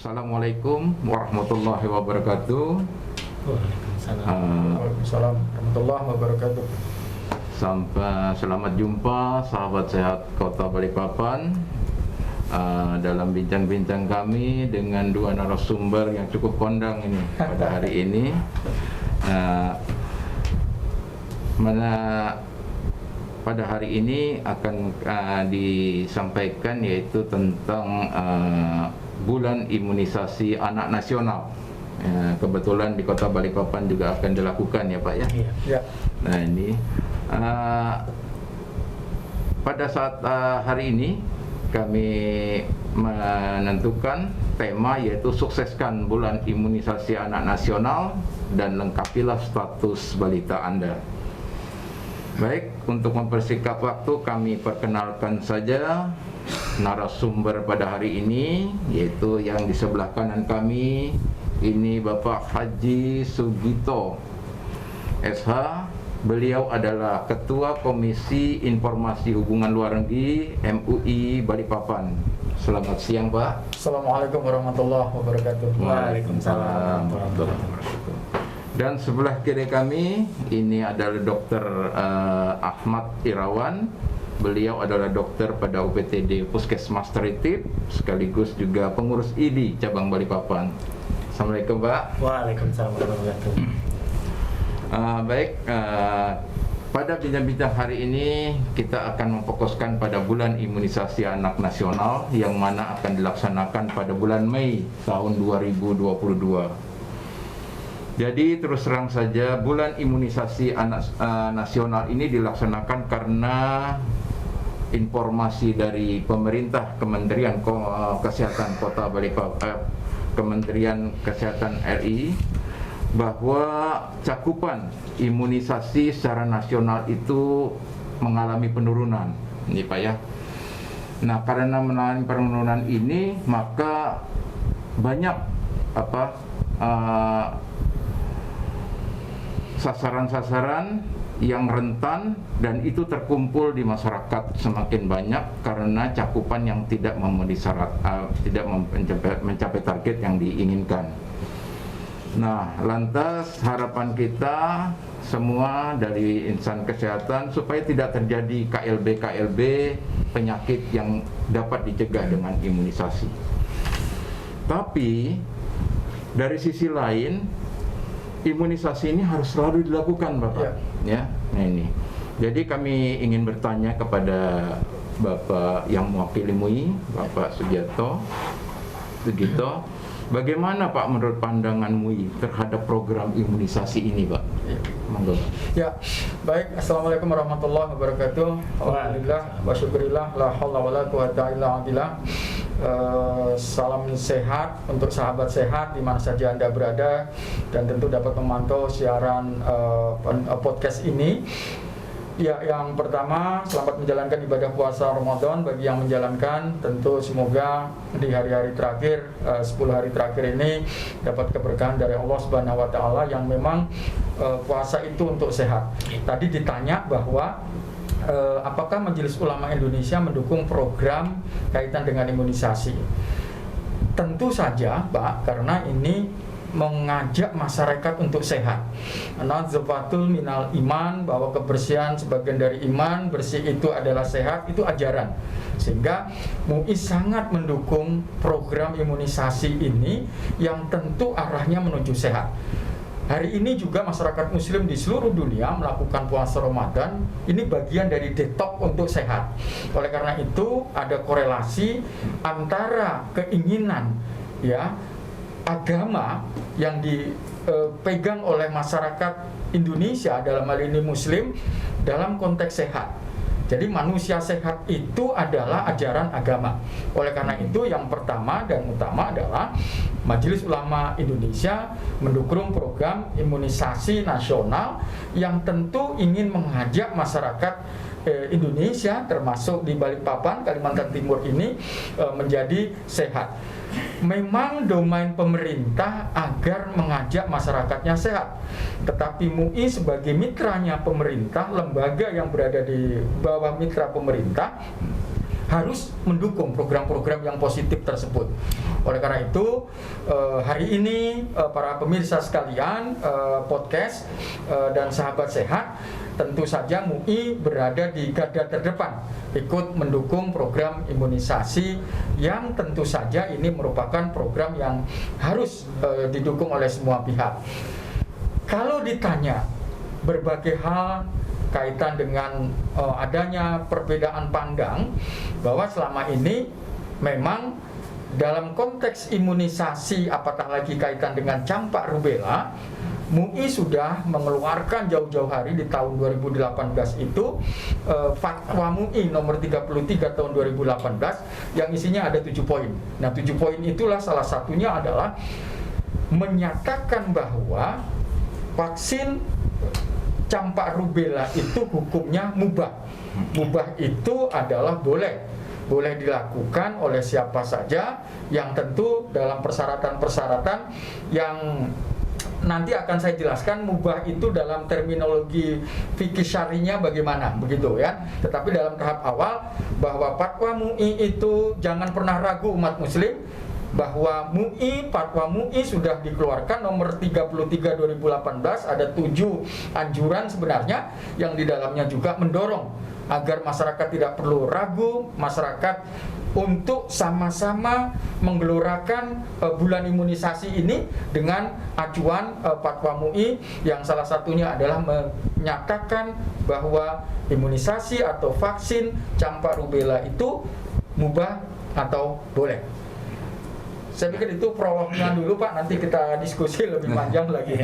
Assalamualaikum warahmatullahi wabarakatuh. Waalaikumsalam warahmatullahi wabarakatuh. Selamat jumpa sahabat sehat Kota Balikpapan. Dalam bincang-bincang kami dengan dua narasumber yang cukup kondang ini pada hari ini. Pada hari ini akan disampaikan yaitu tentang bulan imunisasi anak nasional. Kebetulan di Kota Balikpapan juga akan dilakukan ya Pak ya. Ya. Nah ini pada saat hari ini kami menentukan tema yaitu sukseskan bulan imunisasi anak nasional dan lengkapilah status balita Anda. Baik, untuk mempersingkat waktu kami perkenalkan saja narasumber pada hari ini, yaitu yang di sebelah kanan kami ini Bapak Haji Sugito SH. Beliau adalah Ketua Komisi Informasi Hubungan Luar Negeri MUI Balikpapan. Selamat siang Pak. Assalamualaikum warahmatullahi wabarakatuh. Waalaikumsalam warahmatullahi wabarakatuh. Dan sebelah kiri kami ini adalah Dr. Ahmad Irawan. Beliau adalah dokter pada UPTD Puskesmas Teritip, sekaligus juga pengurus ID cabang Balikpapan. Assalamualaikum Pak. Waalaikumsalam warahmatullahi wabarakatuh. Baik, pada bincang-bincang hari ini kita akan memfokuskan pada bulan imunisasi anak nasional yang mana akan dilaksanakan pada bulan Mei tahun 2022. Jadi terus terang saja bulan imunisasi anak nasional ini dilaksanakan karena informasi dari pemerintah Kementerian Kesehatan Kota Balikpapan, Kementerian Kesehatan RI, bahwa cakupan imunisasi secara nasional itu mengalami penurunan. Ini Pak ya. Nah, karena mengalami penurunan ini maka banyak sasaran-sasaran yang rentan dan itu terkumpul di masyarakat semakin banyak karena cakupan yang tidak memenuhi syarat, tidak mencapai target yang diinginkan. Nah, lantas harapan kita semua dari insan kesehatan supaya tidak terjadi KLB penyakit yang dapat dicegah dengan imunisasi. Tapi dari sisi lain imunisasi ini harus selalu dilakukan Bapak. Ya. Nah ini. Jadi kami ingin bertanya kepada Bapak yang mewakili MUI, Bapak Sugito, bagaimana Pak menurut pandangan MUI terhadap program imunisasi ini Pak? Monggo. Ya, baik. Assalamualaikum warahmatullahi wabarakatuh. Alhamdulillah wa syukurillah la haula wala quwata illa billah. Salam sehat untuk sahabat sehat di mana saja Anda berada dan tentu dapat memantau siaran podcast ini. Ya, yang pertama selamat menjalankan ibadah puasa Ramadan bagi yang menjalankan. Tentu semoga di hari-hari terakhir 10 hari terakhir ini dapat keberkahan dari Allah Subhanahu wa taala yang memang puasa itu untuk sehat. Tadi ditanya bahwa apakah Majelis Ulama Indonesia mendukung program kaitan dengan imunisasi? Tentu saja Pak, karena ini mengajak masyarakat untuk sehat. Nadzafatul minal iman, bahwa kebersihan sebagian dari iman, bersih itu adalah sehat, itu ajaran. Sehingga MUI sangat mendukung program imunisasi ini yang tentu arahnya menuju sehat. Hari ini juga masyarakat muslim di seluruh dunia melakukan puasa Ramadan. Ini bagian dari detox untuk sehat. Oleh karena itu ada korelasi antara keinginan agama yang dipegang oleh masyarakat Indonesia, dalam hal ini muslim, dalam konteks sehat. Jadi manusia sehat itu adalah ajaran agama. Oleh karena itu yang pertama dan utama adalah Majelis Ulama Indonesia mendukung program imunisasi nasional yang tentu ingin mengajak masyarakat Indonesia termasuk di Balikpapan, Kalimantan Timur ini menjadi sehat. Memang domain pemerintah agar mengajak masyarakatnya sehat, tetapi MUI sebagai mitranya pemerintah, lembaga yang berada di bawah mitra pemerintah, harus mendukung program-program yang positif tersebut. Oleh karena itu, hari ini para pemirsa sekalian, podcast dan sahabat sehat, tentu saja MUI berada di garda terdepan ikut mendukung program imunisasi yang tentu saja ini merupakan program yang harus didukung oleh semua pihak. Kalau ditanya berbagai hal kaitan dengan adanya perbedaan pandang, bahwa selama ini memang dalam konteks imunisasi, apatah lagi kaitan dengan campak rubella, MUI sudah mengeluarkan jauh-jauh hari di tahun 2018 itu Fatwa MUI nomor 33 tahun 2018 yang isinya ada 7 poin. Nah, 7 poin itulah salah satunya adalah menyatakan bahwa vaksin campak rubella itu hukumnya mubah. Mubah itu adalah boleh dilakukan oleh siapa saja, yang tentu dalam persyaratan-persyaratan yang nanti akan saya jelaskan. Mubah itu dalam terminologi fikih syar'inya bagaimana, begitu ya. Tetapi dalam tahap awal bahwa fatwa MUI itu jangan pernah ragu umat muslim, bahwa fatwa MUI sudah dikeluarkan nomor 33 2018, ada 7 anjuran sebenarnya yang di dalamnya juga mendorong agar masyarakat tidak perlu ragu, masyarakat untuk sama-sama menggelorakan bulan imunisasi ini dengan acuan fatwa MUI yang salah satunya adalah menyatakan bahwa imunisasi atau vaksin campak rubella itu mubah atau boleh. Saya pikir itu prolognya dulu Pak, nanti kita diskusi lebih panjang lagi.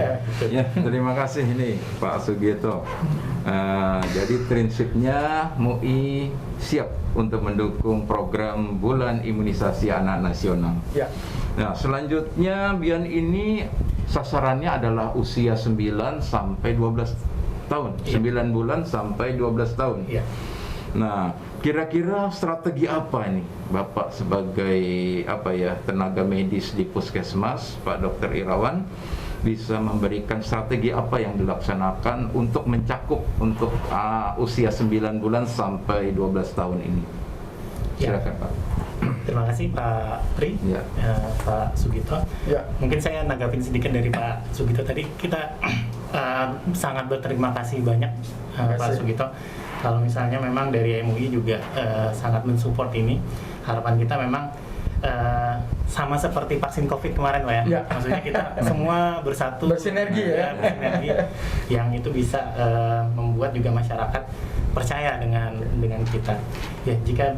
Ya, terima kasih ini Pak Sugito. Jadi prinsipnya MUI siap untuk mendukung program bulan imunisasi anak nasional. Ya. Nah, selanjutnya Bian ini sasarannya adalah usia 9 sampai 12 tahun. 9 bulan sampai 12 tahun. Ya. Nah, kira-kira strategi apa ini Bapak sebagai tenaga medis di Puskesmas, Pak Dr. Irawan, bisa memberikan strategi apa yang dilaksanakan untuk mencakup untuk usia 9 bulan sampai 12 tahun ini? Silakan Pak. Terima kasih Pak Pri, Ya. Pak Sugito. Ya. Mungkin saya nanggapin sedikit dari Pak Sugito tadi. Kita sangat berterima kasih banyak Pak Sugito. Kalau misalnya memang dari MUI juga sangat mensupport ini. Harapan kita memang sama seperti vaksin COVID kemarin Pak ya. Ya. Maksudnya kita semua bersatu, Bersinergi ya. bersinergi, yang itu bisa membuat juga masyarakat percaya dengan kita. Ya, jika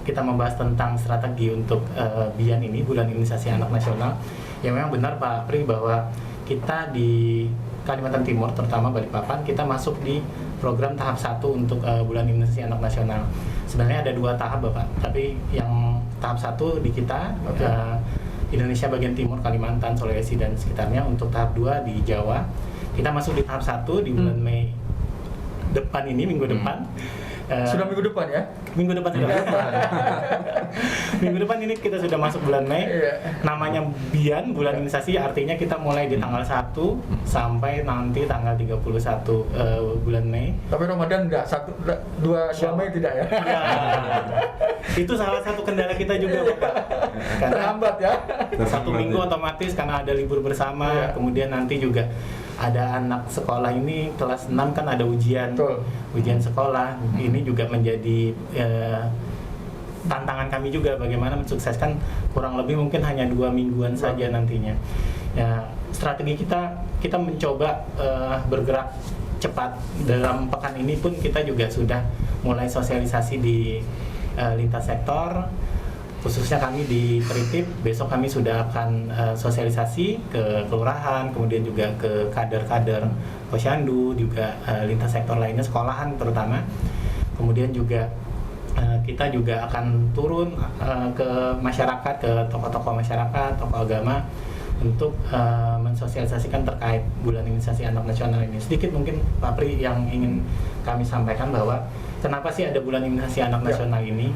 kita membahas tentang strategi untuk BIAN ini, Bulan Imunisasi Anak Nasional, ya memang benar Pak Pri bahwa kita di Kalimantan Timur, terutama Balikpapan, kita masuk di program tahap 1 untuk Bulan Imunisasi Anak Nasional. Sebenarnya ada 2 tahap Bapak, tapi yang tahap 1 di kita, Indonesia bagian timur, Kalimantan, Sulawesi dan sekitarnya. Untuk tahap 2 di Jawa, kita masuk di tahap 1 di bulan Mei depan ini, minggu depan. Sudah minggu depan ya? Minggu depan sudah. Minggu depan ini kita sudah masuk bulan Mei. Namanya BIAN, bulan imunisasi, artinya kita mulai di tanggal 1 sampai nanti tanggal 31 bulan Mei. Tapi Ramadan enggak, 2 Mei tidak ya? Ya. Itu salah satu kendala kita juga Bapak. Karena Terhambat ya? satu minggu otomatis karena ada libur bersama, Iya. kemudian nanti juga ada anak sekolah ini kelas 6 kan ada ujian. Betul. Ujian sekolah. Ini juga menjadi tantangan kami juga bagaimana mensukseskan kurang lebih mungkin hanya 2 mingguan saja nantinya. Ya, strategi kita mencoba bergerak cepat. Dalam pekan ini pun kita juga sudah mulai sosialisasi di lintas sektor. Khususnya kami di Tritip, besok kami sudah akan sosialisasi ke kelurahan, kemudian juga ke kader-kader posyandu, juga lintas sektor lainnya, sekolahan terutama. Kemudian juga kita juga akan turun ke masyarakat, ke tokoh-tokoh masyarakat, tokoh agama, untuk mensosialisasikan terkait Bulan Imunisasi Anak Nasional ini. Sedikit mungkin Pak Pri yang ingin kami sampaikan bahwa kenapa sih ada Bulan Imunisasi Anak Nasional ini.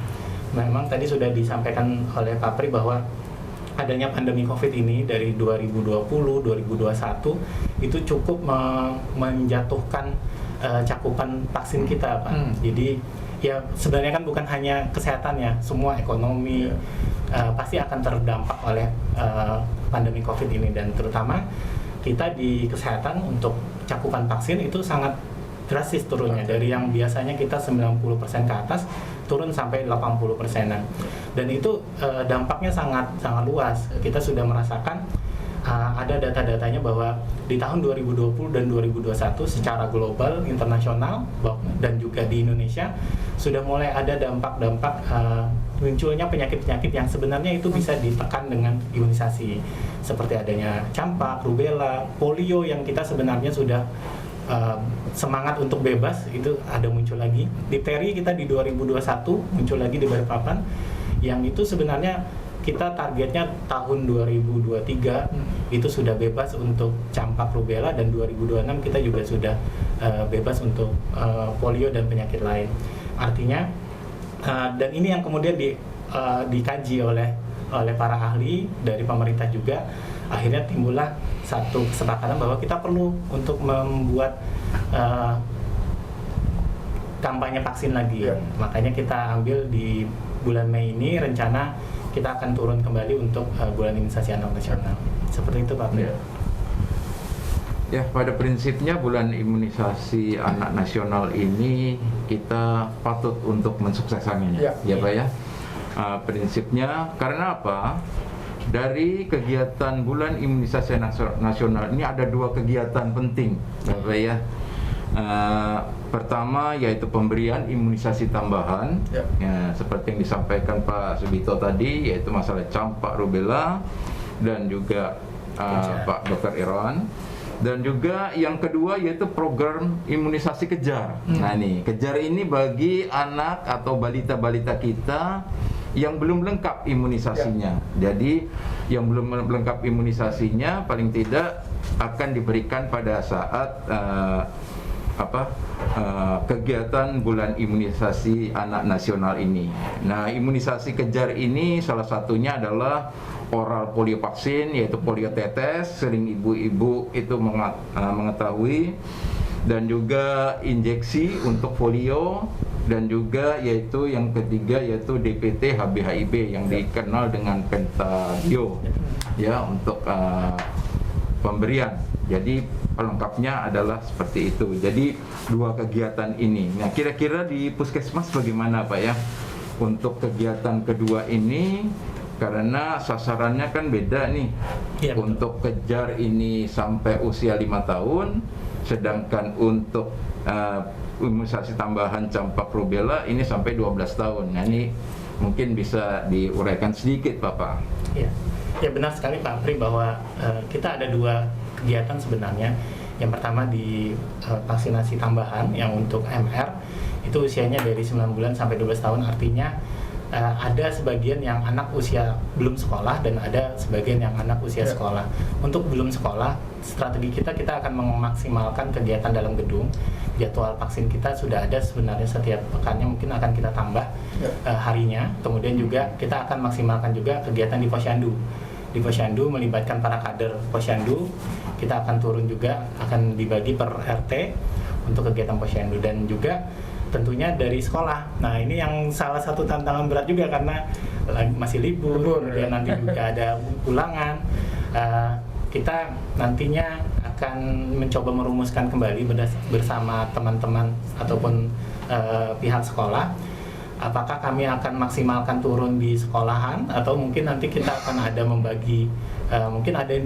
Memang tadi sudah disampaikan oleh Pak Pri bahwa adanya pandemi COVID ini dari 2020, 2021 itu cukup menjatuhkan cakupan vaksin kita, Pak. Jadi ya sebenarnya kan bukan hanya kesehatan ya, semua ekonomi pasti akan terdampak oleh pandemi COVID ini, dan terutama kita di kesehatan untuk cakupan vaksin itu sangat drastis turunnya dari yang biasanya kita 90% ke atas turun sampai 80%-an. Dan itu dampaknya sangat luas. Kita sudah merasakan ada data-datanya bahwa di tahun 2020 dan 2021 secara global, internasional, dan juga di Indonesia sudah mulai ada dampak-dampak munculnya penyakit-penyakit yang sebenarnya itu bisa ditekan dengan imunisasi, seperti adanya campak, rubella, polio yang kita sebenarnya sudah semangat untuk bebas, itu ada muncul lagi. Difteri kita di 2021 muncul lagi di Balikpapan, yang itu sebenarnya kita targetnya tahun 2023 itu sudah bebas untuk campak, rubella, dan 2026 kita juga sudah bebas untuk polio dan penyakit lain. Artinya dan ini yang kemudian dikaji oleh para ahli dari pemerintah juga, akhirnya timbullah satu kesepakatan bahwa kita perlu untuk membuat kampanye vaksin lagi. Makanya kita ambil di bulan Mei ini rencana kita akan turun kembali untuk bulan imunisasi anak nasional. Seperti itu, Pak. Ya, pada prinsipnya bulan imunisasi anak nasional ini kita patut untuk mensukseskannya, ya Pak ya. Prinsipnya karena apa? Dari kegiatan bulan imunisasi nasional ini ada dua kegiatan penting, Bapak ya. Pertama yaitu pemberian imunisasi tambahan, ya, seperti yang disampaikan Pak Subito tadi, yaitu masalah campak, rubella, dan juga Pak Dr. Irawan. Dan juga yang kedua yaitu program imunisasi kejar. Nah nih, kejar ini bagi anak atau balita-balita kita yang belum lengkap imunisasinya. Jadi yang belum lengkap imunisasinya paling tidak akan diberikan pada saat kegiatan bulan imunisasi anak nasional ini. Nah, imunisasi kejar ini salah satunya adalah oral polio vaksin, yaitu polio tetes, sering ibu-ibu itu mengetahui, dan juga injeksi untuk polio, dan juga yaitu yang ketiga yaitu DPT HBHIB yang dikenal dengan Pentabio, ya, untuk pemberian. Jadi pelengkapnya adalah seperti itu. Jadi dua kegiatan ini. Nah, kira-kira di Puskesmas bagaimana Pak ya untuk kegiatan kedua ini? Karena sasarannya kan beda nih. Ya, untuk kejar ini sampai usia 5 tahun, sedangkan untuk imunisasi tambahan campak rubella ini sampai 12 tahun. Nah, ini mungkin bisa diuraikan sedikit Bapak. Ya, ya benar sekali Pak Pri bahwa kita ada dua kegiatan sebenarnya. Yang pertama di vaksinasi tambahan yang untuk MR itu usianya dari 9 bulan sampai 12 tahun, artinya ada sebagian yang anak usia belum sekolah dan ada sebagian yang anak usia sekolah. Untuk belum sekolah, strategi kita akan memaksimalkan kegiatan dalam gedung. Jadwal vaksin kita sudah ada sebenarnya setiap pekannya, mungkin akan kita tambah harinya. Kemudian juga kita akan maksimalkan juga kegiatan di Posyandu. Di Posyandu melibatkan para kader Posyandu, kita akan turun juga, akan dibagi per RT untuk kegiatan Posyandu, dan juga tentunya dari sekolah. Nah, ini yang salah satu tantangan berat juga karena masih libur, kemudian nanti juga ada ulangan. Kita nantinya akan mencoba merumuskan kembali bersama teman-teman ataupun pihak sekolah, apakah kami akan maksimalkan turun di sekolahan atau mungkin nanti kita akan ada membagi, mungkin ada yang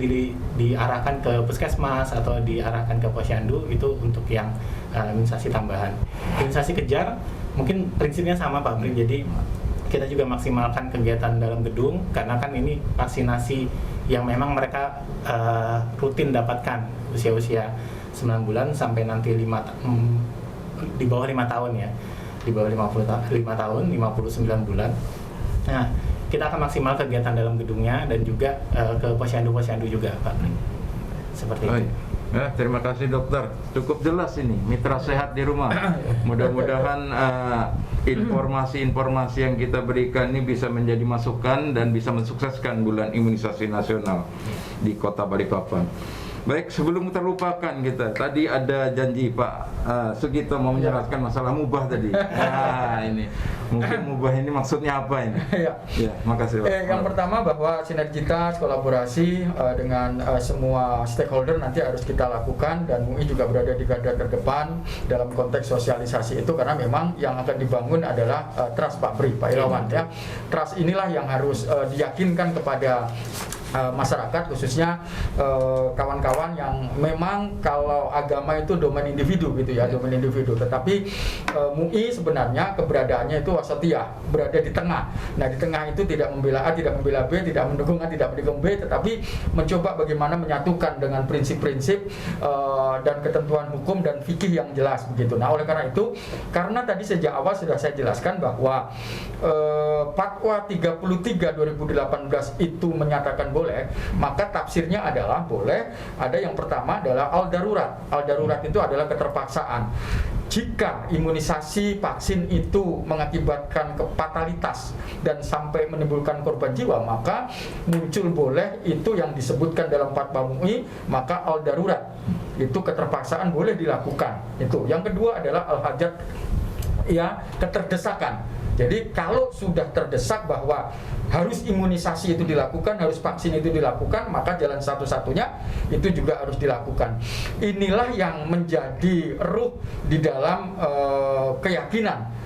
diarahkan ke puskesmas atau diarahkan ke Posyandu, itu untuk yang imunisasi tambahan. Imunisasi kejar mungkin prinsipnya sama Pak Pri, jadi kita juga maksimalkan kegiatan dalam gedung karena kan ini vaksinasi yang memang mereka rutin dapatkan usia-usia 9 bulan sampai nanti di bawah 5 tahun ya, di bawah 5 tahun, 59 bulan. Nah, kita akan maksimal kegiatan dalam gedungnya dan juga ke posyandu-posyandu juga Pak. Seperti itu. Ya, terima kasih dokter. Cukup jelas ini, mitra sehat di rumah. Mudah-mudahan informasi-informasi yang kita berikan ini bisa menjadi masukan dan bisa mensukseskan bulan imunisasi nasional di Kota Balikpapan. Baik, sebelum terlupakan kita, tadi ada janji Pak Sugito mau menjelaskan masalah mubah tadi. Nah, ini mungkin mubah ini maksudnya apa ini? Ya. Ya, makasih Pak. Yang pertama bahwa sinergitas kolaborasi dengan semua stakeholder nanti harus kita lakukan, dan MUI juga berada di garda terdepan dalam konteks sosialisasi itu, karena memang yang akan dibangun adalah trust Pak Irawan ya. Trust inilah yang harus diyakinkan kepada masyarakat, khususnya kawan-kawan yang memang kalau agama itu domain individu gitu ya, domain individu. Tetapi MUI sebenarnya keberadaannya itu wasatiyah, berada di tengah. Nah, di tengah itu tidak membela A, tidak membela B, tidak mendukung A, tidak mendukung B, tetapi mencoba bagaimana menyatukan dengan prinsip-prinsip dan ketentuan hukum dan fikih yang jelas begitu. Nah, oleh karena itu, karena tadi sejak awal sudah saya jelaskan bahwa Fatwa 33 2018 itu menyatakan boleh, maka tafsirnya adalah boleh. Ada yang pertama adalah al-darurat. Al-darurat itu adalah keterpaksaan. Jika imunisasi vaksin itu mengakibatkan fatalitas dan sampai menimbulkan korban jiwa, maka muncul boleh itu yang disebutkan dalam fatwa MUI, maka al-darurat itu keterpaksaan boleh dilakukan. Itu. Yang kedua adalah al-hajat, ya, keterdesakan. Jadi kalau sudah terdesak bahwa harus imunisasi itu dilakukan, harus vaksin itu dilakukan, maka jalan satu-satunya itu juga harus dilakukan. Inilah yang menjadi ruh di dalam keyakinan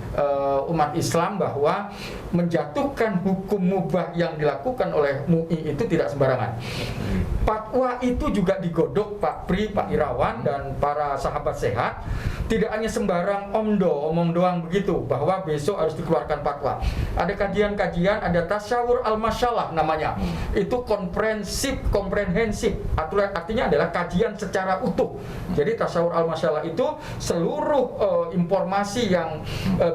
umat Islam bahwa menjatuhkan hukum mubah yang dilakukan oleh MUI itu tidak sembarangan. Fatwa itu juga digodok Pak Pri, Pak Irawan, dan para sahabat sehat. Tidak hanya sembarang omong doang begitu bahwa besok harus dikeluarkan fatwa. Ada kajian-kajian, ada tasyawur al-masyalah namanya. Itu komprehensif. Artinya adalah kajian secara utuh. Jadi tasyawur al-masyalah itu seluruh informasi yang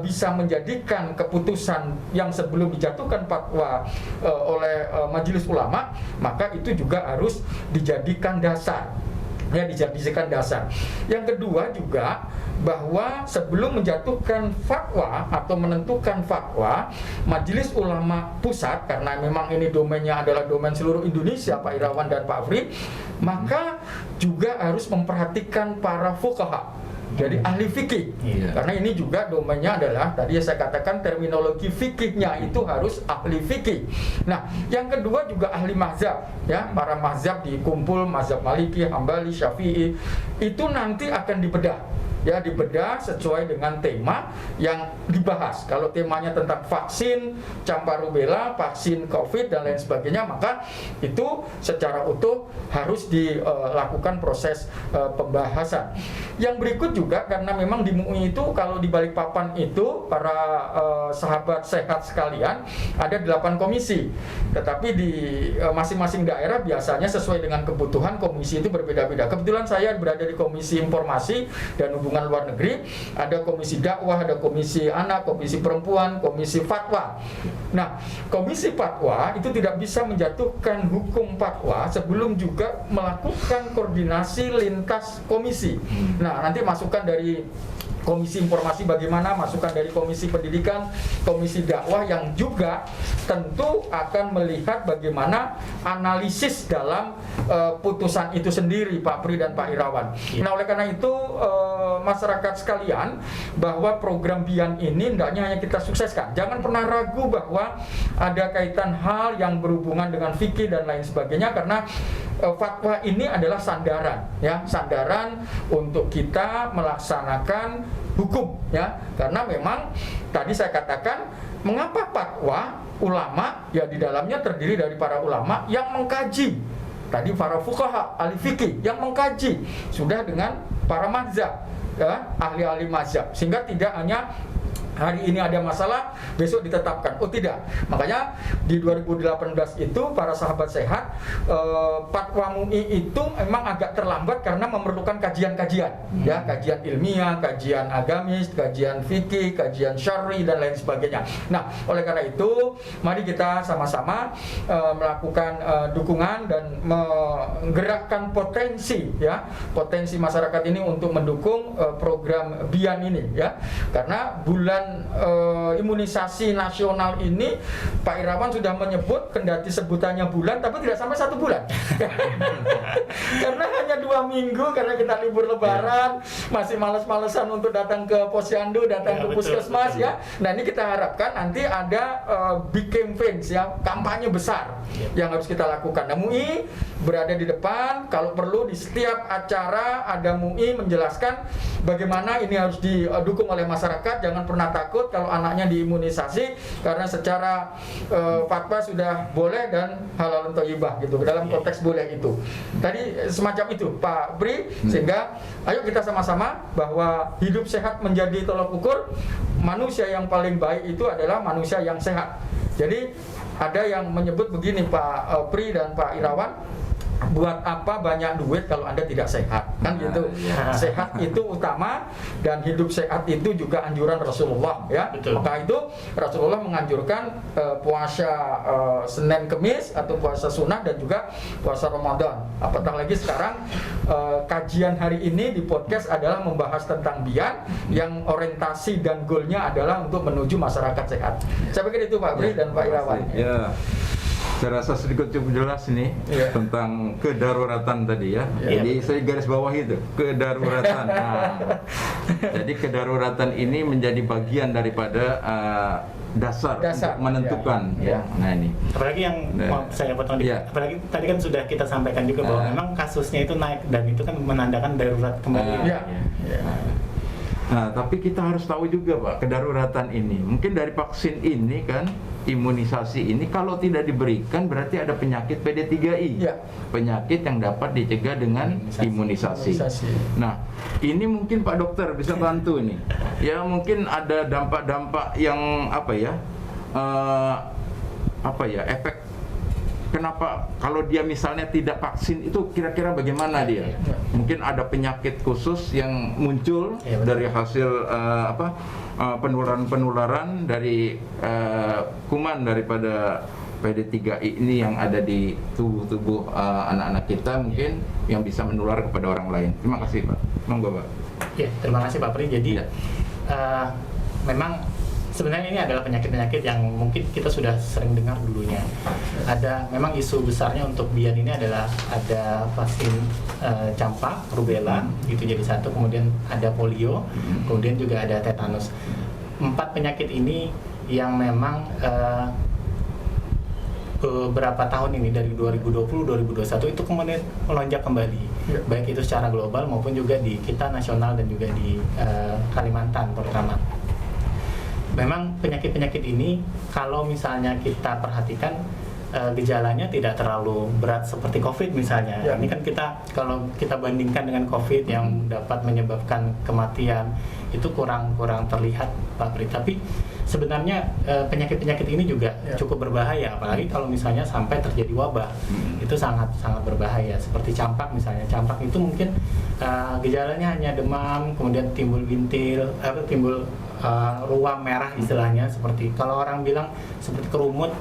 bisa menjadikan keputusan yang sebelum dijatuhkan fatwa oleh majelis ulama, maka itu juga harus dijadikan dasar. Ya, dijadikan dasar. Yang kedua juga bahwa sebelum menjatuhkan fatwa atau menentukan fatwa, Majelis Ulama Pusat, karena memang ini domainnya adalah domain seluruh Indonesia, Pak Irawan dan Pak Afri, maka juga harus memperhatikan para fuqaha. Jadi ahli fikih, karena ini juga domainnya adalah tadi saya katakan terminologi fikihnya itu harus ahli fikih. Nah, yang kedua juga ahli mazhab, ya, para mazhab dikumpul, mazhab Maliki, Hambali, Syafi'i, itu nanti akan dibedah. Ya, dibedah sesuai dengan tema yang dibahas. Kalau temanya tentang vaksin campak rubella, vaksin COVID dan lain sebagainya, maka itu secara utuh harus dilakukan proses pembahasan. Yang berikut juga karena memang di MUI itu kalau di Balikpapan itu para sahabat sehat sekalian ada 8 komisi. Tetapi di masing-masing daerah biasanya sesuai dengan kebutuhan komisi itu berbeda-beda. Kebetulan saya berada di Komisi Informasi dan Hubungan Luar Negeri, ada komisi dakwah, ada komisi anak, komisi perempuan, komisi fatwa. Nah, komisi fatwa itu tidak bisa menjatuhkan hukum fatwa sebelum juga melakukan koordinasi lintas komisi. Nah, nanti masukan dari Komisi Informasi bagaimana, masukan dari Komisi Pendidikan, Komisi Dakwah yang juga tentu akan melihat bagaimana analisis dalam putusan itu sendiri, Pak Pri dan Pak Irawan. Nah, oleh karena itu masyarakat sekalian, bahwa program BIAN ini hendaknya hanya kita sukseskan. Jangan pernah ragu bahwa ada kaitan hal yang berhubungan dengan fikih dan lain sebagainya, karena fatwa ini adalah sandaran, ya, sandaran untuk kita melaksanakan hukum, ya, karena memang tadi saya katakan mengapa fatwa ulama, ya, di dalamnya terdiri dari para ulama yang mengkaji, tadi para fuqaha ahli fikih yang mengkaji sudah dengan para mazhab, ya, ahli-ahli mazhab, sehingga tidak hanya hari ini ada masalah, besok ditetapkan. Oh, tidak. Makanya di 2018 itu para sahabat sehat, fatwa MUI itu memang agak terlambat karena memerlukan kajian-kajian, ya, kajian ilmiah, kajian agamis, kajian fikih, kajian syar'i dan lain sebagainya. Nah, oleh karena itu, mari kita sama-sama melakukan dukungan dan menggerakkan potensi, ya, potensi masyarakat ini untuk mendukung program BIAN ini, ya, karena bulan bagian imunisasi nasional ini Pak Irawan sudah menyebut kendati sebutannya bulan tapi tidak sampai 1 bulan. Karena hanya 2 minggu karena kita libur lebaran, masih males-malesan untuk datang ke posyandu, datang ke puskesmas ya. Nah, ini kita harapkan nanti ada big campaigns ya, kampanye besar yang harus kita lakukan. Nah, MUI berada di depan, kalau perlu di setiap acara ada MUI menjelaskan bagaimana ini harus didukung oleh masyarakat. Jangan pernah takut kalau anaknya diimunisasi karena secara fatwa sudah boleh dan halal thayyibah gitu, dalam konteks boleh itu. Tadi semacam itu Pak Pri, sehingga ayo kita sama-sama bahwa hidup sehat menjadi tolak ukur. Manusia yang paling baik itu adalah manusia yang sehat. Jadi ada yang menyebut begini Pak Pri dan Pak Irawan, buat apa banyak duit kalau Anda tidak sehat, kan gitu. Sehat itu utama, dan hidup sehat itu juga anjuran Rasulullah ya. Betul. Maka itu Rasulullah menganjurkan puasa Senin Kemis atau puasa sunnah dan juga puasa Ramadan. Apatah lagi sekarang kajian hari ini di podcast adalah membahas tentang bian yang orientasi dan goalnya adalah untuk menuju masyarakat sehat. Saya pikir itu Pak Bri dan Pak Irawan. Ya. Saya rasa sedikit cukup jelas nih tentang kedaruratan tadi ya. Jadi saya garis bawah itu kedaruratan. Nah, jadi kedaruratan ini menjadi bagian daripada dasar untuk menentukan ya. Nah ini. Apalagi yang saya potong dikit. Apalagi tadi kan sudah kita sampaikan juga bahwa memang kasusnya itu naik dan itu kan menandakan darurat kembali. Nah, tapi kita harus tahu juga Pak, kedaruratan ini mungkin dari vaksin ini kan, imunisasi ini kalau tidak diberikan berarti ada penyakit PD3I, penyakit yang dapat dicegah dengan imunisasi. Nah, ini mungkin Pak Dokter bisa bantu nih. Ya mungkin ada dampak-dampak yang efek. Kenapa kalau dia misalnya tidak vaksin itu kira-kira bagaimana dia? Mungkin ada penyakit khusus yang muncul dari hasil penularan dari kuman daripada PD3I ini yang ada di tubuh anak-anak kita mungkin yang bisa menular kepada orang lain. Terima kasih Pak. Monggo Pak. Ya, terima kasih Pak Pri. Jadi memang sebenarnya ini adalah penyakit-penyakit yang mungkin kita sudah sering dengar dulunya. Ada memang isu besarnya untuk bian ini adalah ada vaksin campak, rubella, itu jadi satu, kemudian ada polio, kemudian juga ada tetanus. 4 penyakit ini yang memang beberapa tahun ini dari 2020-2021 itu kemudian melonjak kembali, baik itu secara global maupun juga di kita nasional dan juga di Kalimantan terutama. Memang penyakit-penyakit ini kalau misalnya kita perhatikan gejalanya tidak terlalu berat seperti COVID misalnya. Ini kan kalau kita bandingkan dengan COVID yang dapat menyebabkan kematian itu kurang terlihat Pak Pri. Tapi sebenarnya penyakit-penyakit ini juga cukup berbahaya, apalagi kalau misalnya sampai terjadi wabah. Itu sangat berbahaya. Seperti campak misalnya. Campak itu mungkin gejalanya hanya demam, kemudian timbul bintil, timbul ruam merah istilahnya, seperti kalau orang bilang seperti kerumut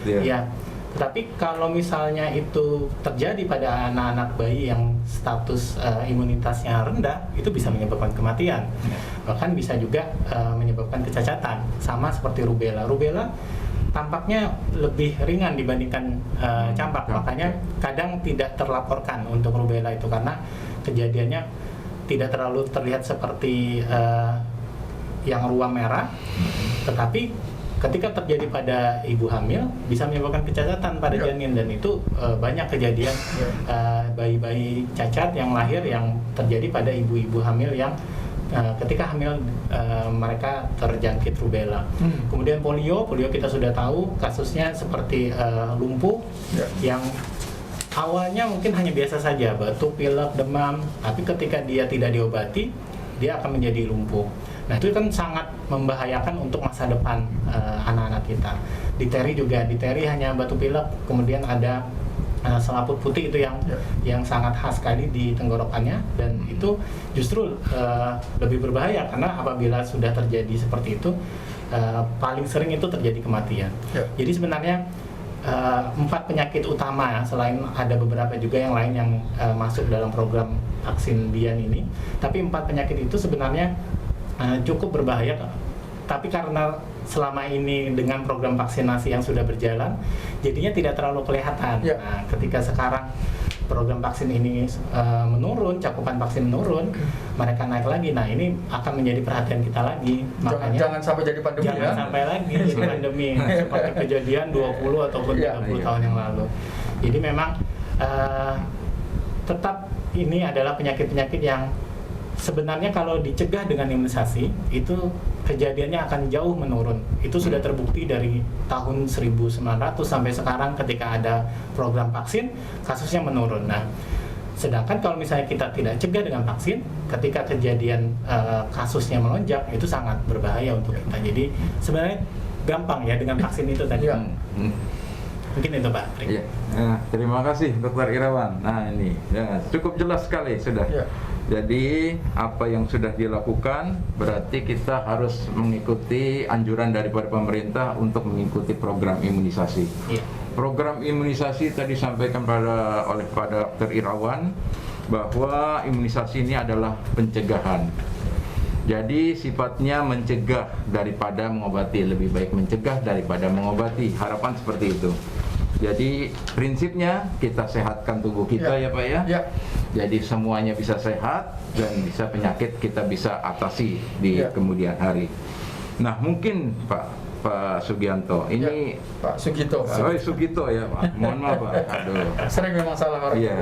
ya. Tetapi kalau misalnya itu terjadi pada anak-anak bayi yang status imunitasnya rendah, itu bisa menyebabkan kematian, bahkan bisa juga menyebabkan kecacatan, sama seperti rubella. Rubella tampaknya lebih ringan dibandingkan campak, makanya kadang tidak terlaporkan untuk rubella itu karena kejadiannya tidak terlalu terlihat seperti yang ruam merah, tetapi ketika terjadi pada ibu hamil bisa menyebabkan kecacatan pada janin, dan itu banyak kejadian bayi-bayi cacat yang lahir yang terjadi pada ibu-ibu hamil yang ketika hamil mereka terjangkit rubella. Kemudian polio kita sudah tahu kasusnya seperti lumpuh yang awalnya mungkin hanya biasa saja, batuk, pilek, demam, tapi ketika dia tidak diobati dia akan menjadi lumpuh. Nah, itu kan sangat membahayakan untuk masa depan anak-anak kita. Difteri hanya batuk pilek, kemudian ada selaput putih itu yang sangat khas sekali di tenggorokannya, dan itu justru lebih berbahaya karena apabila sudah terjadi seperti itu paling sering itu terjadi kematian. Jadi sebenarnya 4 penyakit utama, selain ada beberapa juga yang lain yang masuk dalam program vaksin bian ini, tapi 4 penyakit itu sebenarnya cukup berbahaya tapi karena selama ini dengan program vaksinasi yang sudah berjalan, jadinya tidak terlalu kelihatan. Ya. Nah, ketika sekarang program vaksin ini menurun, cakupan vaksin menurun, mereka naik lagi. Nah, ini akan menjadi perhatian kita lagi. Makanya Jangan sampai jadi pandemi jangan ya. sampai lagi jadi pandemi seperti kejadian 20 ataupun 30 tahun yang lalu. Jadi memang tetap ini adalah penyakit-penyakit yang sebenarnya kalau dicegah dengan imunisasi itu kejadiannya akan jauh menurun. Itu sudah terbukti dari tahun 1900 sampai sekarang ketika ada program vaksin, kasusnya menurun. Nah, sedangkan kalau misalnya kita tidak cegah dengan vaksin, ketika kejadian kasusnya melonjak, itu sangat berbahaya untuk kita. Jadi sebenarnya gampang ya dengan vaksin itu tadi. Ya. Mungkin itu Pak. Ya. Terima kasih Dr. Irawan. Nah ini ya, cukup jelas sekali sudah. Ya. Jadi apa yang sudah dilakukan berarti kita harus mengikuti anjuran daripada pemerintah untuk mengikuti program imunisasi. Iya. Program imunisasi tadi disampaikan oleh Dr. Irawan bahwa imunisasi ini adalah pencegahan. Jadi sifatnya mencegah daripada mengobati, lebih baik mencegah daripada mengobati. Harapan seperti itu. Jadi prinsipnya kita sehatkan tubuh kita ya Pak ya. Ya. Jadi semuanya bisa sehat dan bisa penyakit kita bisa atasi di kemudian hari. Nah mungkin Pak Sugianto ini Pak Sugito. Oh Sugito ya Pak. Mohon maaf Pak. Aduh. Sering memang salah orang. Iya.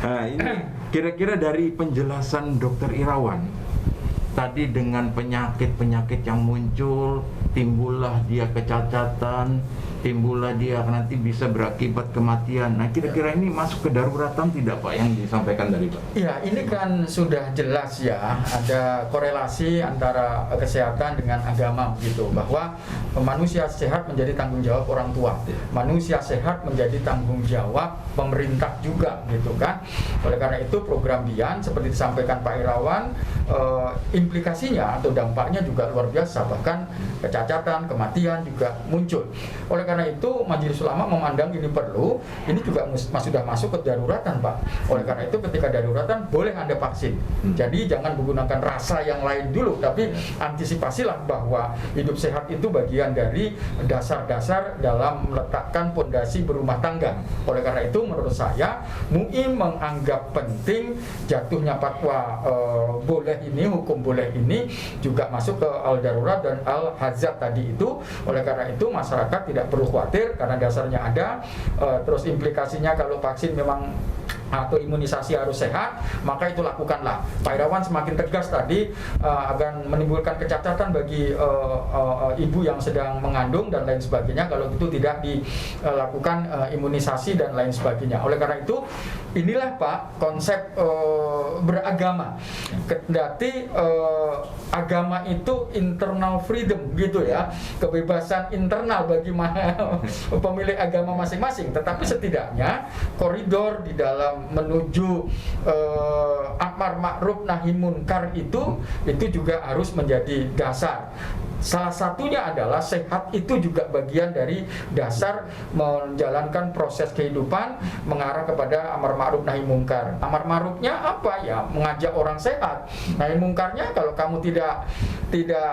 Nah ini kira-kira dari penjelasan Dr. Irawan tadi dengan penyakit-penyakit yang muncul, timbullah dia kecacatan, timbullah dia nanti bisa berakibat kematian. Nah kira-kira ini masuk ke daruratan tidak Pak yang disampaikan tadi Pak? Iya, ini kan sudah jelas ya, ada korelasi antara kesehatan dengan agama gitu, bahwa manusia sehat menjadi tanggung jawab orang tua, manusia sehat menjadi tanggung jawab pemerintah juga gitu kan. Oleh karena itu program Dian seperti disampaikan Pak Irawan, implikasinya atau dampaknya juga luar biasa, bahkan kecacatan, kematian juga muncul. Oleh karena itu Majelis Ulama memandang ini perlu, ini juga sudah masuk ke daruratan Pak. Oleh karena itu ketika daruratan boleh Anda vaksin. Jadi jangan menggunakan rasa yang lain dulu, tapi antisipasilah bahwa hidup sehat itu bagian dari dasar-dasar dalam meletakkan pondasi berumah tangga. Oleh karena itu menurut saya MUI menganggap penting jatuhnya fatwa boleh ini, hukum boleh ini juga masuk ke al-darurat dan al-hazard tadi itu. Oleh karena itu masyarakat tidak perlu khawatir karena dasarnya ada. Terus implikasinya kalau vaksin memang atau imunisasi harus sehat, maka itu lakukanlah. Pak Irawan semakin tegas tadi akan menimbulkan kecacatan bagi ibu yang sedang mengandung dan lain sebagainya kalau itu tidak dilakukan imunisasi dan lain sebagainya. Oleh karena itu inilah Pak konsep beragama. Kendati agama itu internal freedom gitu ya, kebebasan internal bagi pemilik agama masing-masing, tetapi setidaknya koridor di dalam menuju amar ma'ruf nahi munkar itu juga harus menjadi dasar. Salah satunya adalah sehat itu juga bagian dari dasar menjalankan proses kehidupan mengarah kepada amar ma'ruf nahi munkar. Amar ma'rufnya apa ya? Mengajak orang sehat. Nahi munkarnya kalau kamu tidak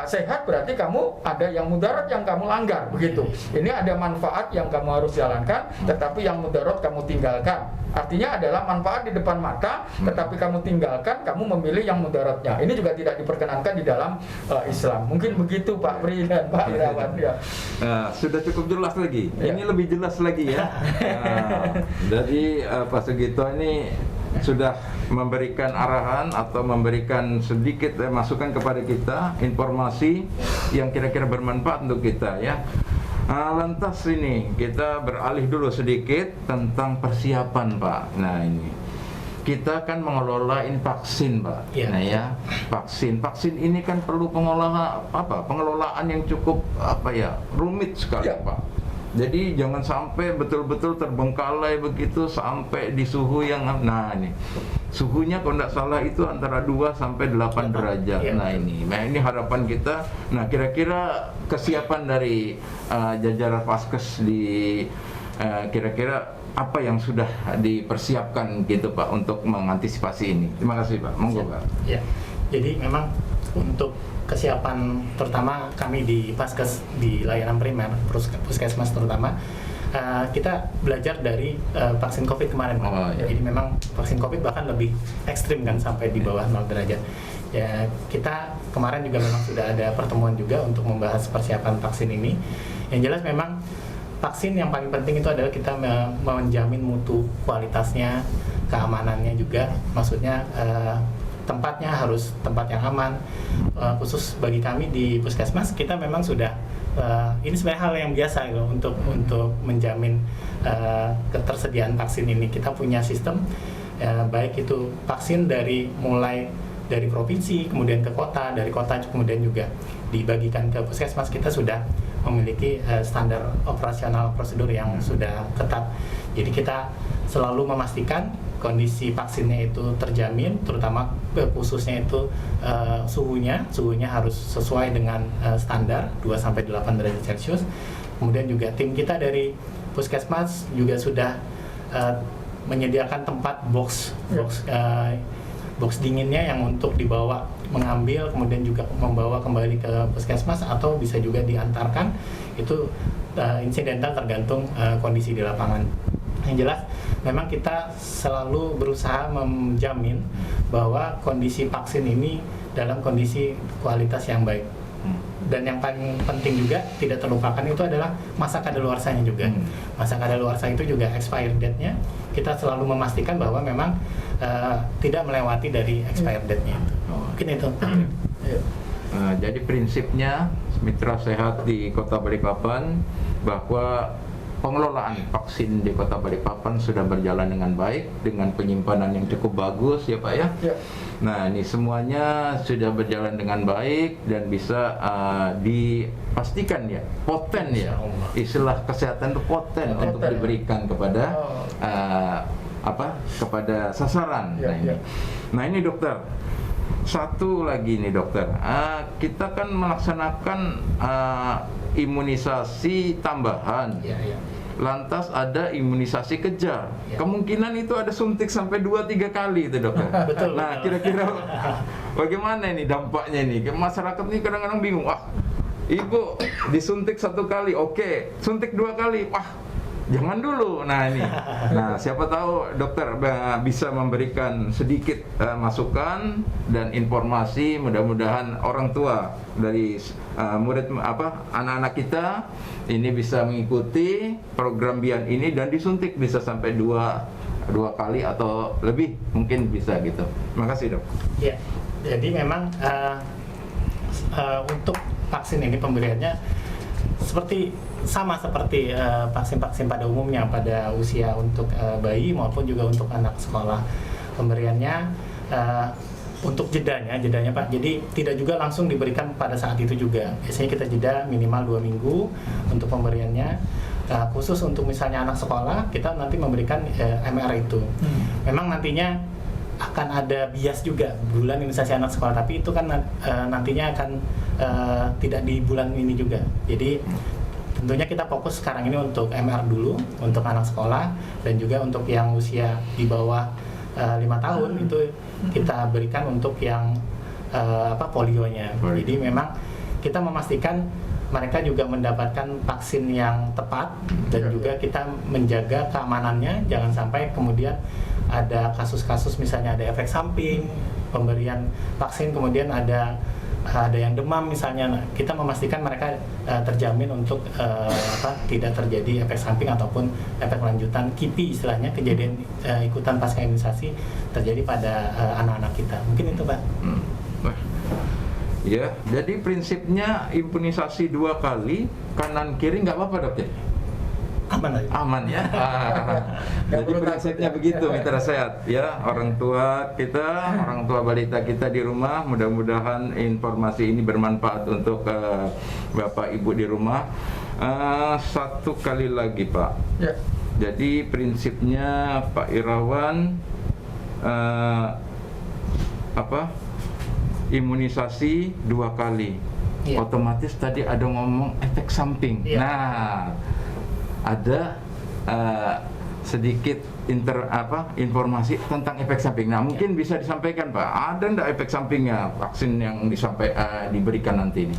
sehat berarti kamu ada yang mudarat yang kamu langgar begitu. Ini ada manfaat yang kamu harus jalankan, tetapi yang mudarat kamu tinggalkan. Artinya adalah manfaat di depan mata, tetapi kamu tinggalkan, kamu memilih yang mudaratnya. Ini juga tidak diperkenankan di dalam Islam. Mungkin begitu Pak Pri dan Pak Irawan ya. Sudah cukup jelas lagi. Ini lebih jelas lagi ya. Jadi Pak Sugito ini sudah memberikan arahan atau memberikan sedikit masukan kepada kita, informasi yang kira-kira bermanfaat untuk kita ya. Lantas ini kita beralih dulu sedikit tentang persiapan Pak. Nah ini kita kan mengelolain vaksin Pak. Ya. Nah ya vaksin ini kan perlu pengelolaan yang cukup rumit sekali Ya. Pak. Jadi jangan sampai betul-betul terbengkalai begitu sampai di suhu yang ini suhunya kalau tidak salah itu antara 2 sampai 8 derajat. Ya. Nah ini harapan kita. Nah kira-kira kesiapan dari jajaran Vaskes di kira-kira apa yang sudah dipersiapkan gitu Pak untuk mengantisipasi ini. Terima kasih Pak. Monggo Pak. Ya. Jadi memang untuk kesiapan terutama kami di Paskes di layanan primer puskesmas terutama kita belajar dari vaksin COVID kemarin, Pak. Oh, iya. Jadi memang vaksin COVID bahkan lebih ekstrim kan sampai di bawah 0 derajat. Ya kita kemarin juga memang sudah ada pertemuan juga untuk membahas persiapan vaksin ini. Yang jelas memang vaksin yang paling penting itu adalah kita menjamin mutu kualitasnya, keamanannya juga. Maksudnya tempatnya harus tempat yang aman. Khusus bagi kami di puskesmas kita memang sudah ini sebenarnya hal yang biasa gitu, untuk menjamin ketersediaan vaksin ini. Kita punya sistem baik itu vaksin mulai dari provinsi kemudian ke kota, dari kota kemudian juga dibagikan ke puskesmas. Kita sudah memiliki standar operasional prosedur yang sudah ketat. Jadi kita selalu memastikan kondisi vaksinnya itu terjamin, terutama khususnya itu suhunya harus sesuai dengan standar 2-8 derajat Celcius. Kemudian juga tim kita dari puskesmas juga sudah menyediakan tempat box dinginnya yang untuk dibawa mengambil kemudian juga membawa kembali ke puskesmas atau bisa juga diantarkan. Itu insidental tergantung kondisi di lapangan. Yang jelas memang kita selalu berusaha menjamin bahwa kondisi vaksin ini dalam kondisi kualitas yang baik. Dan yang paling penting juga tidak terlupakan itu adalah masa kadaluarsanya juga. Masa kadaluarsa itu juga expired date-nya kita selalu memastikan bahwa memang tidak melewati dari expired date-nya. Mungkin itu. Jadi prinsipnya mitra sehat di Kota Balikpapan bahwa pengelolaan vaksin di Kota Balikpapan sudah berjalan dengan baik, dengan penyimpanan yang cukup bagus ya Pak ya. Ya. Nah ini semuanya sudah berjalan dengan baik dan bisa dipastikan ya, poten ya, istilah kesehatan itu poten untuk diberikan kepada kepada sasaran. Nah ini dokter, satu lagi nih dokter, kita kan melaksanakan imunisasi tambahan. Lantas ada imunisasi kejar. Kemungkinan itu ada suntik sampai 2-3 kali itu dokter. Betul. Nah kira-kira bagaimana ini dampaknya ini? Masyarakat ini kadang-kadang bingung. Wah, ibu disuntik 1 kali, oke. Suntik 2 kali, wah jangan dulu. Nah ini, siapa tahu dokter bisa memberikan sedikit masukan dan informasi. Mudah-mudahan orang tua dari anak-anak kita ini bisa mengikuti program BIAN ini dan disuntik bisa sampai 2 kali atau lebih, mungkin bisa gitu. Terima kasih dok. Ya, jadi memang untuk vaksin ini pemberiannya sama seperti vaksin-vaksin pada umumnya pada usia untuk bayi maupun juga untuk anak sekolah. Pemberiannya untuk jedanya Pak, jadi tidak juga langsung diberikan pada saat itu juga. Biasanya kita jeda minimal 2 minggu untuk pemberiannya. Khusus untuk misalnya anak sekolah, kita nanti memberikan MR itu. Memang nantinya akan ada bias juga bulan imunisasi anak sekolah, tapi itu kan nantinya akan tidak di bulan ini juga. Jadi tentunya kita fokus sekarang ini untuk MR dulu untuk anak sekolah dan juga untuk yang usia di bawah 5 tahun itu kita berikan untuk yang polionya. Jadi memang kita memastikan mereka juga mendapatkan vaksin yang tepat dan juga kita menjaga keamanannya, jangan sampai kemudian ada kasus-kasus misalnya ada efek samping pemberian vaksin kemudian ada yang demam misalnya. Kita memastikan mereka terjamin untuk tidak terjadi efek samping ataupun efek lanjutan KIPI istilahnya, kejadian ikutan pasca imunisasi terjadi pada anak-anak kita. Mungkin itu Pak. Ya, jadi prinsipnya imunisasi 2 kali kanan kiri nggak apa-apa dok ya? Aman ya. Jadi prinsipnya begitu mitra sehat ya, orang tua balita kita di rumah. Mudah-mudahan informasi ini bermanfaat untuk bapak ibu di rumah. Satu kali lagi Pak. Ya. Jadi prinsipnya Pak Irawan imunisasi 2 kali. Ya. Otomatis tadi ada ngomong efek samping. Ya. Nah, ada sedikit informasi tentang efek samping. Nah, mungkin bisa disampaikan Pak, ada nggak efek sampingnya vaksin yang diberikan nanti ini?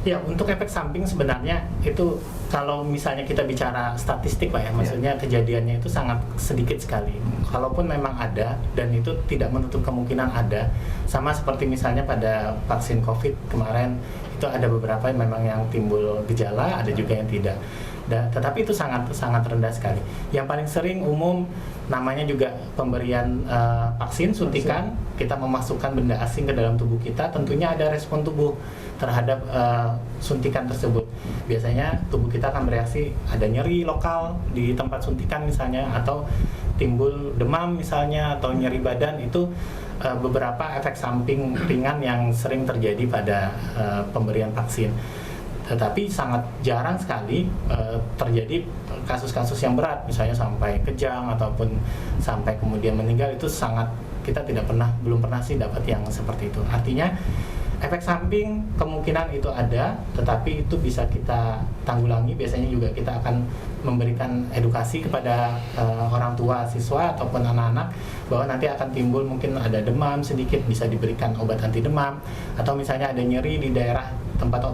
Ya, untuk efek samping sebenarnya itu kalau misalnya kita bicara statistik Pak ya, maksudnya kejadiannya itu sangat sedikit sekali. Kalaupun memang ada, dan itu tidak menutup kemungkinan ada, sama seperti misalnya pada vaksin COVID kemarin, itu ada beberapa yang memang yang timbul gejala, ada juga yang tidak. Tetapi itu sangat rendah sekali. Yang paling sering umum namanya juga pemberian vaksin suntikan, kita memasukkan benda asing ke dalam tubuh kita, tentunya ada respon tubuh terhadap suntikan tersebut. Biasanya tubuh kita akan bereaksi, ada nyeri lokal di tempat suntikan misalnya, atau timbul demam misalnya, atau nyeri badan. Itu beberapa efek samping ringan yang sering terjadi pada pemberian vaksin. Tetapi sangat jarang sekali terjadi kasus-kasus yang berat, misalnya sampai kejang ataupun sampai kemudian meninggal. Itu kita belum pernah sih dapat yang seperti itu. Artinya efek samping kemungkinan itu ada, tetapi itu bisa kita tanggulangi. Biasanya juga kita akan memberikan edukasi kepada orang tua, siswa ataupun anak-anak, bahwa nanti akan timbul mungkin ada demam sedikit, bisa diberikan obat anti demam, atau misalnya ada nyeri di daerah tempat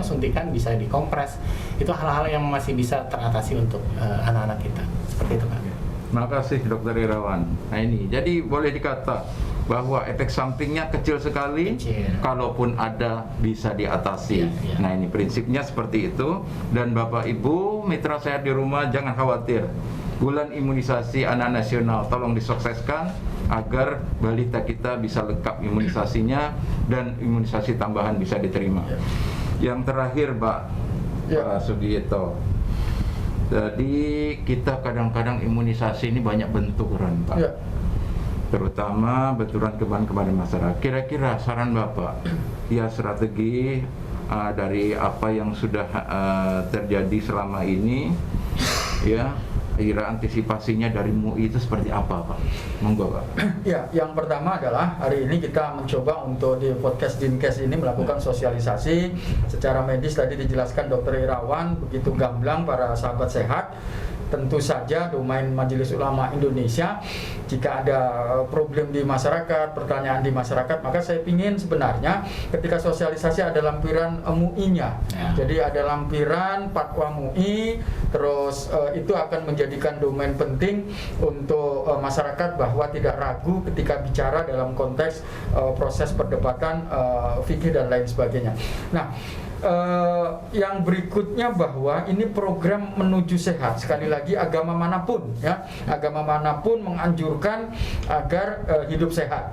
suntikan, bisa dikompres. Itu hal-hal yang masih bisa teratasi untuk anak-anak kita. Seperti itu Pak. Terima kasih Dr. Irawan. Nah ini, jadi boleh dikata bahwa efek sampingnya kecil sekali, kalaupun ada bisa diatasi. Nah ini prinsipnya seperti itu. Dan Bapak Ibu mitra sehat di rumah, jangan khawatir. Bulan imunisasi anak nasional tolong disukseskan agar balita kita bisa lengkap imunisasinya dan imunisasi tambahan bisa diterima. Yang terakhir Pak Sugito, jadi kita kadang-kadang imunisasi ini banyak benturan Pak, terutama benturan kepada masyarakat. Kira-kira saran Bapak, strategi dari apa yang sudah terjadi selama ini, kira antisipasinya dari MUI itu seperti apa Pak? Monggo Pak. Ya, yang pertama adalah hari ini kita mencoba untuk di podcast Dinkes ini melakukan sosialisasi secara medis. Tadi dijelaskan Dr. Irawan begitu gamblang para sahabat sehat. Tentu saja domain Majelis Ulama Indonesia, jika ada problem di masyarakat, pertanyaan di masyarakat, maka saya ingin sebenarnya ketika sosialisasi ada lampiran MUI-nya. Jadi ada lampiran fatwa MUI, terus itu akan menjadikan domain penting untuk masyarakat bahwa tidak ragu ketika bicara dalam konteks proses perdebatan fikih dan lain sebagainya. Nah, yang berikutnya bahwa ini program menuju sehat. Sekali lagi agama manapun menganjurkan agar hidup sehat.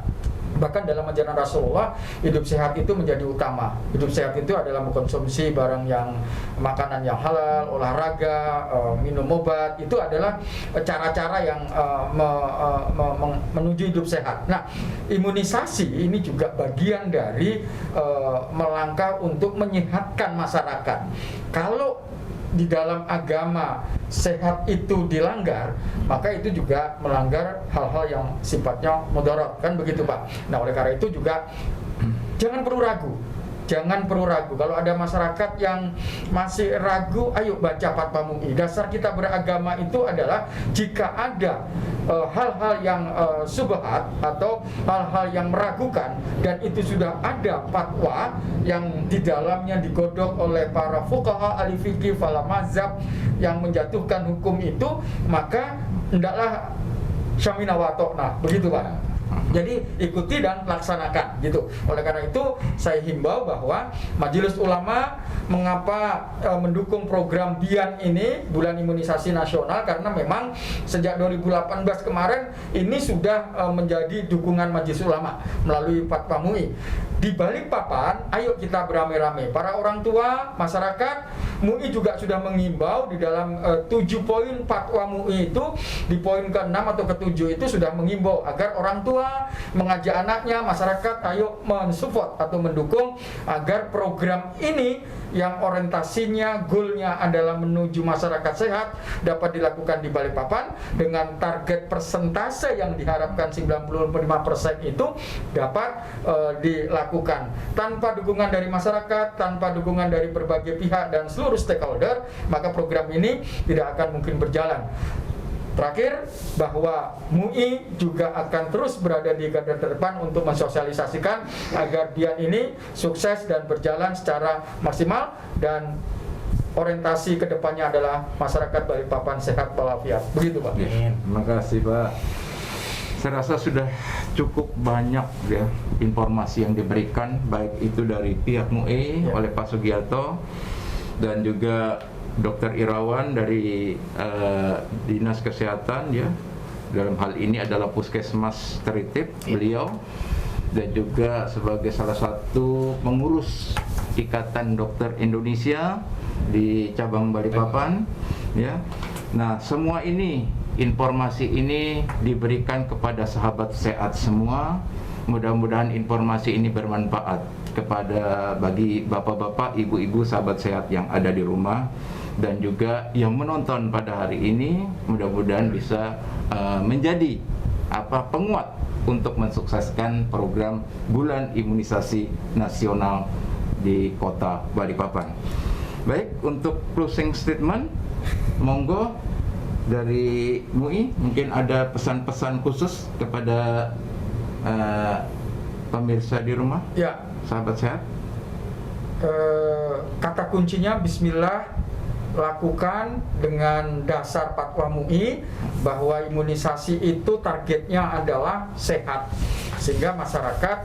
Bahkan dalam ajaran Rasulullah, hidup sehat itu menjadi utama. Hidup sehat itu adalah mengkonsumsi makanan yang halal, olahraga, minum obat. Itu adalah cara-cara yang menuju hidup sehat. Nah, imunisasi ini juga bagian dari melangkah untuk menyehatkan masyarakat. Kalau di dalam agama sehat itu dilanggar, maka itu juga melanggar hal-hal yang sifatnya mudarat, kan begitu Pak. Nah oleh karena itu juga jangan perlu ragu. Kalau ada masyarakat yang masih ragu, ayo baca fatwa MUI. Dasar kita beragama itu adalah jika ada hal-hal yang subhat atau hal-hal yang meragukan, dan itu sudah ada fatwa yang di dalamnya digodok oleh para fuqaha ahli fikih fala mazhab yang menjatuhkan hukum itu, maka hendaklah syamina wa ta'na, begitu Pak. Jadi ikuti dan laksanakan gitu. Oleh karena itu saya himbau bahwa Majelis Ulama mengapa mendukung program BIAN ini, Bulan Imunisasi Nasional, karena memang sejak 2018 kemarin ini sudah menjadi dukungan Majelis Ulama melalui fatwa MUI. Di Balikpapan, ayo kita beramai-ramai. Para orang tua, masyarakat, MUI juga sudah mengimbau di dalam 7 poin fatwa MUI itu, di poin ke-6 atau ke-7 itu sudah mengimbau agar orang tua mengajak anaknya, masyarakat, ayo mensupport atau mendukung agar program ini yang orientasinya, goalnya adalah menuju masyarakat sehat dapat dilakukan di Balikpapan dengan target persentase yang diharapkan 95% itu dapat dilakukan tanpa dukungan dari masyarakat, tanpa dukungan dari berbagai pihak dan seluruh seluruh stakeholder, maka program ini tidak akan mungkin berjalan. Terakhir, bahwa MUI juga akan terus berada di garda terdepan untuk mensosialisasikan agar Bian ini sukses dan berjalan secara maksimal, dan orientasi kedepannya adalah masyarakat Balikpapan sehat walafiat. Begitu Pak. Terima kasih Pak. Saya rasa sudah cukup banyak ya informasi yang diberikan, baik itu dari pihak MUI oleh Pak Sugiarto dan juga Dr. Irawan dari Dinas Kesehatan ya. Dalam hal ini adalah Puskesmas Teritip beliau, dan juga sebagai salah satu pengurus Ikatan Dokter Indonesia di cabang Balikpapan ya. Nah, semua ini, informasi ini diberikan kepada sahabat sehat semua. Mudah-mudahan informasi ini bermanfaat kepada bagi bapak-bapak, ibu-ibu, sahabat sehat yang ada di rumah dan juga yang menonton pada hari ini. Mudah-mudahan bisa menjadi penguat untuk mensukseskan program Bulan Imunisasi Nasional di Kota Balikpapan. Baik, untuk closing statement, monggo dari MUI mungkin ada pesan-pesan khusus kepada pemirsa di rumah, Ya, sahabat sehat. kata kuncinya Bismillah, lakukan dengan dasar fatwa MUI bahwa imunisasi itu targetnya adalah sehat, sehingga masyarakat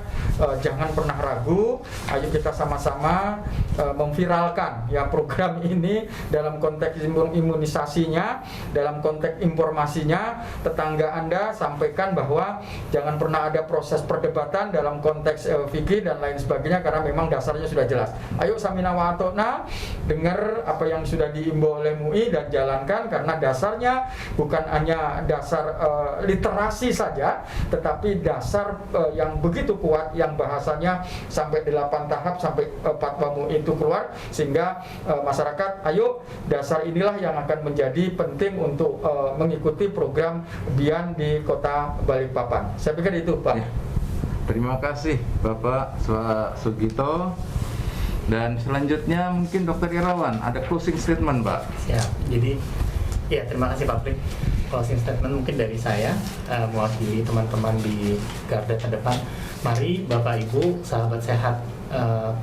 jangan pernah ragu. Ayo kita sama-sama memviralkan ya program ini dalam konteks imunisasinya, dalam konteks informasinya. Tetangga Anda sampaikan bahwa jangan pernah ada proses perdebatan dalam konteks fikih dan lain sebagainya, karena memang dasarnya sudah jelas. Ayo samina wa atona, dengar apa yang sudah diimbau oleh MUI dan jalankan, karena dasarnya bukan hanya dasar literasi saja, tetapi dasar yang begitu kuat, yang bahasanya sampai 8 tahap sampai fatwa MUI itu keluar, sehingga masyarakat, ayo dasar inilah yang akan menjadi penting untuk mengikuti program Bian di Kota Balikpapan. Saya pikir itu Pak. Ya. Terima kasih Bapak Sugito. Dan selanjutnya mungkin Dr. Irawan ada closing statement, Pak. Ya, jadi ya terima kasih Pak Prik. Closing statement mungkin dari saya mewakili teman-teman di garda terdepan. Mari Bapak Ibu, sahabat sehat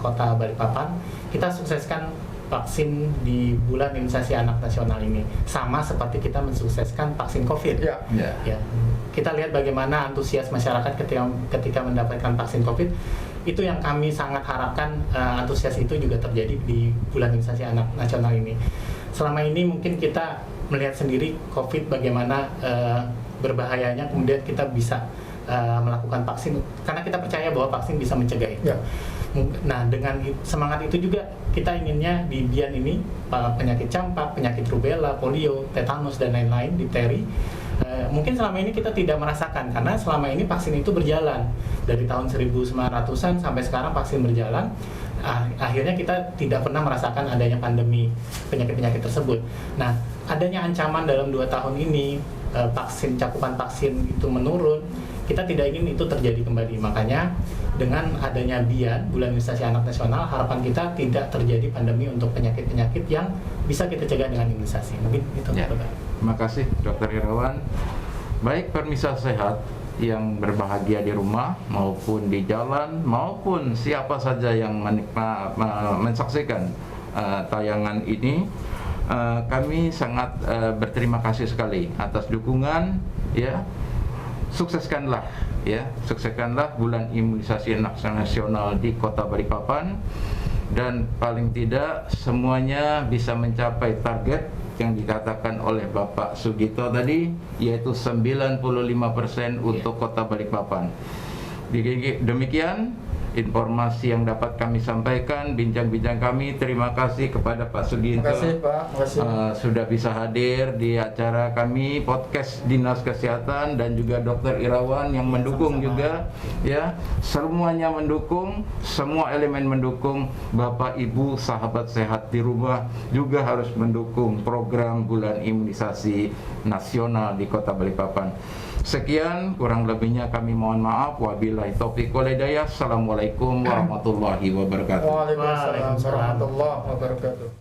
Kota Balikpapan, kita sukseskan vaksin di Bulan Imunisasi Anak Nasional ini, sama seperti kita mensukseskan vaksin COVID. Ya. Ya. Kita lihat bagaimana antusias masyarakat ketika mendapatkan vaksin COVID. Itu yang kami sangat harapkan, antusias itu juga terjadi di Bulan Imunisasi Anak Nasional ini. Selama ini mungkin kita melihat sendiri COVID bagaimana berbahayanya, kemudian kita bisa melakukan vaksin karena kita percaya bahwa vaksin bisa mencegah itu. Ya. Nah, dengan semangat itu juga kita inginnya di Bian ini penyakit campak, penyakit rubella, polio, tetanus dan lain-lain, difteri, mungkin selama ini kita tidak merasakan karena selama ini vaksin itu berjalan dari tahun 1900-an sampai sekarang vaksin berjalan. Akhirnya kita tidak pernah merasakan adanya pandemi penyakit-penyakit tersebut. Nah, adanya ancaman dalam 2 tahun ini cakupan vaksin itu menurun. Kita tidak ingin itu terjadi kembali. Makanya dengan adanya Bian, Bulan Imunisasi Anak Nasional, harapan kita tidak terjadi pandemi untuk penyakit-penyakit yang bisa kita cegah dengan imunisasi. Mungkin itu. Ya. Terima kasih Dr. Irawan. Baik pemirsa sehat yang berbahagia di rumah maupun di jalan, maupun siapa saja yang menyaksikan tayangan ini, kami sangat berterima kasih sekali atas dukungan ya. Sukseskanlah Bulan Imunisasi Anak Nasional di Kota Balikpapan, dan paling tidak semuanya bisa mencapai target yang dikatakan oleh Bapak Sugito tadi, yaitu 95% untuk Kota Balikpapan. Demikian informasi yang dapat kami sampaikan, bincang-bincang kami. Terima kasih kepada Pak Sugito. Terima kasih Pak. Terima kasih. Sudah bisa hadir di acara kami podcast Dinas Kesehatan, dan juga Dr. Irawan yang mendukung juga ya. Semuanya mendukung, semua elemen mendukung. Bapak Ibu sahabat sehat di rumah juga harus mendukung program Bulan Imunisasi Nasional di Kota Balikpapan. Sekian, kurang lebihnya kami mohon maaf. Wabillahi taufiq wal hidayah. Assalamualaikum warahmatullahi wabarakatuh. Waalaikumsalam warahmatullahi wabarakatuh.